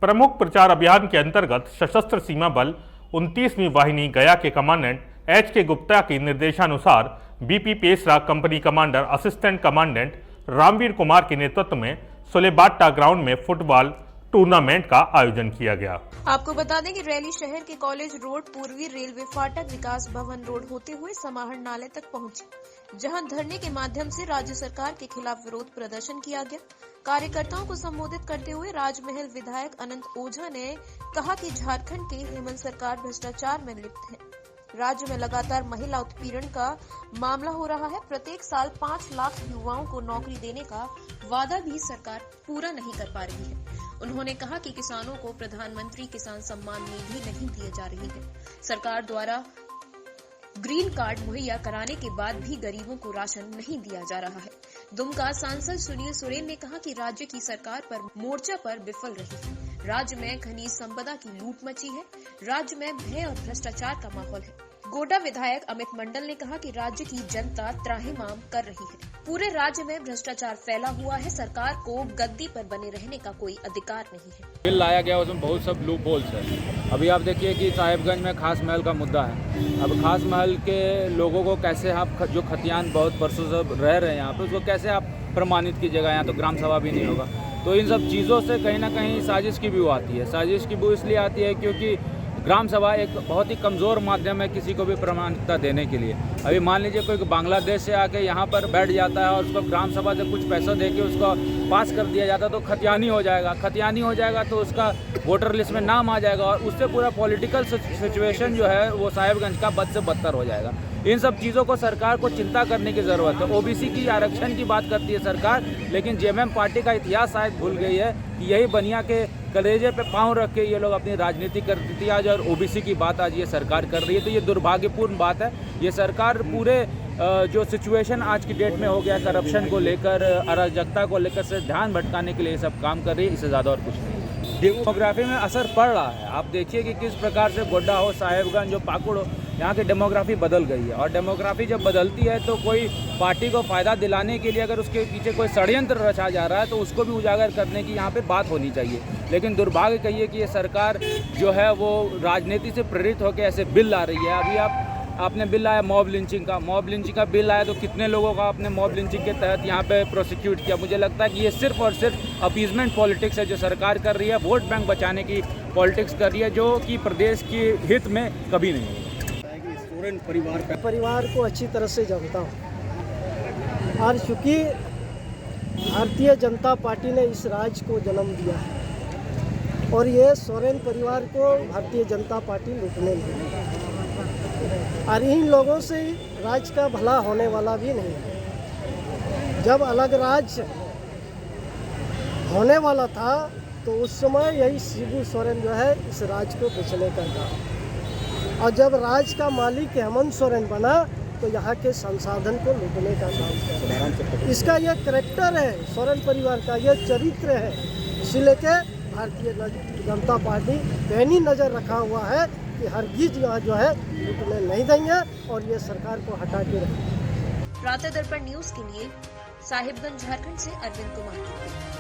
प्रमुख प्रचार अभियान के अंतर्गत सशस्त्र सीमा बल 29वीं वाहिनी गया के कमांडेंट H.K. गुप्ता के निर्देशानुसार BP पेसरा company commander assistant commandant Ramveer Kumar के नेतृत्व में सुलेबाट्टा ग्राउंड में फुटबॉल टूर्नामेंट का आयोजन किया गया। आपको बता दें कि रैली शहर के कॉलेज रोड, पूर्वी रेलवे फाटक, विकास भवन रोड होते हुए समाहरण नाले तक पहुंची, जहां धरने के माध्यम से राज्य सरकार के खिलाफ विरोध प्रदर्शन किया गया। कार्यकर्ताओं को संबोधित करते हुए राजमहल विधायक अनंत ओझा ने कहा कि झारखंड की हेमंत सरकार भ्रष्टाचार में लिप्त है। राज्य में लगातार महिला उत्पीड़न का मामला हो रहा है। प्रत्येक साल 5 लाख युवाओं को नौकरी देने का वादा भी सरकार पूरा नहीं कर पा रही है। उन्होंने कहा कि किसानों को प्रधानमंत्री किसान सम्मान निधि नहीं दी जा रही है। सरकार द्वारा ग्रीन कार्ड मुहैया कराने के बाद भी गरीबों को राशन नहीं दिया जा रहा है। दुमका सांसद सुनील सोरेन ने कहा कि राज्य की सरकार पर मोर्चा पर विफल रही है। राज्य में खनिज संपदा की लूट मची है। राज्य में भय और भ्रष्टाचार का माहौल है। गोड्डा विधायक अमित मंडल ने कहा कि राज्य की जनता त्राहिमाम कर रही है। पूरे राज्य में भ्रष्टाचार फैला हुआ है। सरकार को गद्दी पर बने रहने का कोई अधिकार नहीं है। बिल लाया गया, उसमें बहुत सब लूप होल्स है। अभी आप देखिए कि साहिबगंज में खास महल का मुद्दा है। अब खास महल के लोगों को कैसे आप, जो खतियान बहुत वर्षों से रह रहे हैं यहाँ पे, उसको कैसे आप प्रमाणित कीजिएगा? यहाँ तो ग्राम सभा भी नहीं होगा। तो इन सब चीज़ों से कहीं ना कहीं साजिश की बू आती है। साजिश की बू इसलिए आती है क्योंकि ग्राम सभा एक बहुत ही कमज़ोर माध्यम है किसी को भी प्रमाणिकता देने के लिए। अभी मान लीजिए कोई बांग्लादेश से आके यहाँ पर बैठ जाता है और उसको ग्राम सभा से कुछ पैसा देके उसको पास कर दिया जाता है तो खतियानी हो जाएगा। खतियानी हो जाएगा तो उसका वोटर लिस्ट में नाम आ जाएगा और उससे पूरा पॉलिटिकल सिचुएशन जो है वो साहिबगंज का बद से बदतर हो जाएगा। इन सब चीज़ों को सरकार को चिंता करने की ज़रूरत है। ओबीसी की आरक्षण की बात करती है सरकार, लेकिन जेएमएम पार्टी का इतिहास शायद भूल गई है कि यही बनिया के कलेजे पे पांव रख के ये लोग अपनी राजनीति करती थी आज, और ओबीसी की बात आज ये सरकार कर रही है। तो ये दुर्भाग्यपूर्ण बात है। ये सरकार पूरे जो सिचुएशन आज की डेट में हो गया, करप्शन को लेकर, अराजकता को लेकर से ध्यान भटकाने के लिए ये सब काम कर रही है। इससे ज़्यादा और कुछ नहीं। डेमोग्राफी में असर पड़ रहा है। आप देखिए कि किस प्रकार से गोड्डा हो, साहेबगंज हो, पाकुड़ हो, यहाँ की डेमोग्राफी बदल गई है। और डेमोग्राफी जब बदलती है तो कोई पार्टी को फ़ायदा दिलाने के लिए अगर उसके पीछे कोई षड्यंत्र रचा जा रहा है तो उसको भी उजागर करने की यहाँ पे बात होनी चाहिए। लेकिन दुर्भाग्य कहिए कि ये सरकार जो है वो राजनीति से प्रेरित होकर ऐसे बिल ला रही है। अभी आपने बिल लाया मॉब लिंचिंग का बिल आया तो कितने लोगों का आपने मॉब लिंचिंग के तहत यहाँ पे प्रोसिक्यूट किया। मुझे लगता है कि ये सिर्फ और सिर्फ अपीजमेंट पॉलिटिक्स है जो सरकार कर रही है। वोट बैंक बचाने की पॉलिटिक्स कर रही है जो कि प्रदेश के हित में कभी नहीं है। परिवार को अच्छी तरह से जानता हूँ और चूँकि भारतीय जनता पार्टी ने इस राज्य को जन्म दिया है और ये सोरेन परिवार को भारतीय जनता पार्टी लूटने लगी और इन लोगों से राज्य का भला होने वाला भी नहीं है। जब अलग राज्य होने वाला था तो उस समय यही शिबू सोरेन जो है इस राज्य को बेचने का था और जब राज्य का मालिक हेमंत सोरेन बना तो यहाँ के संसाधन को लूटने का काम किया। इसका यह करैक्टर है सोरेन परिवार का, यह चरित्र है। इसीलिए के भारतीय जनता पार्टी पैनी नज़र रखा हुआ है कि हरगिज यहाँ जो है लूटने नहीं देंगे और ये सरकार को हटा के रखेंगे। प्रातः दर्पण न्यूज के लिए साहिबगंज झारखंड से अरविंद कुमार।